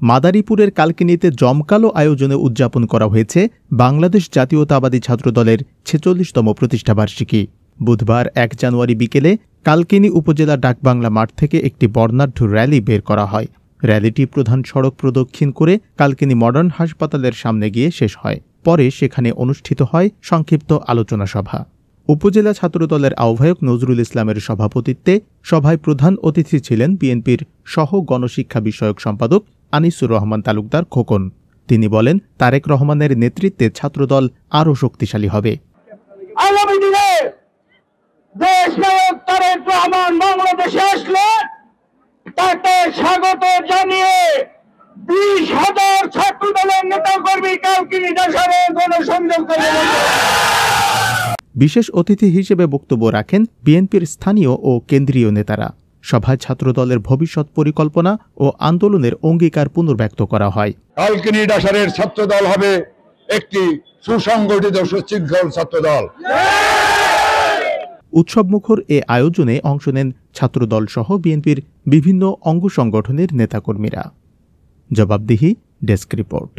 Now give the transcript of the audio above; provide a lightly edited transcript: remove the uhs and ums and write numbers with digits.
মাদারীপুরের কালকিনিতে জমকালো আয়োজনে উদযাপন করা হয়েছে বাংলাদেশ জাতীয়তাবাদী ছাত্রদলের ৪৬তম প্রতিষ্ঠাবার্ষিকী। বুধবার ১ জানুয়ারি বিকেলে কালকিনি উপজেলা ডাকবাংলা মাঠ থেকে একটি বর্ণাঢ্য র্যালি বের করা হয়। র্যালিটি প্রধান সড়ক প্রদক্ষিণ করে কালকিনি মডার্ন হাসপাতালের সামনে গিয়ে শেষ হয়। পরে সেখানে অনুষ্ঠিত হয় সংক্ষিপ্ত আলোচনা সভা। উপজেলা ছাত্রদলের আহ্বায়ক নজরুল ইসলামের সভাপতিত্বে সভায় প্রধান অতিথি ছিলেন বিএনপির সহ গণশিক্ষা বিষয়ক সম্পাদক আনিসুর রহমান তালুকদার খোকন। তিনি বলেন, তারেক রহমানের নেতৃত্বে ছাত্রদল আরও শক্তিশালী হবে। আগামী দিনে দেশনায়ক তারেক রহমান বাংলাদেশে আসলে তাকে স্বাগত জানিয়ে ২০,০০০ ছাত্রদলের নেতাকর্মী কালকিনি ডাসারে গণসংযোগ করবে। বিশেষ অতিথি হিসেবে বক্তব্য রাখেন বিএনপির স্থানীয় ও কেন্দ্রীয় নেতারা। সভায় ছাত্রদলের ভবিষ্যৎ পরিকল্পনা ও আন্দোলনের অঙ্গীকার পুনর্ব্যক্ত করা হয়। কালকিনি ডাসারের ছাত্রদল হবে একটি সুসংগঠিত সুশৃঙ্খল ছাত্রদল। উৎসবমুখর এ আয়োজনে অংশ নেন ছাত্রদল সহ বিএনপির বিভিন্ন অঙ্গ সংগঠনের নেতাকর্মীরা। জবাবদিহি ডেস্ক রিপোর্ট।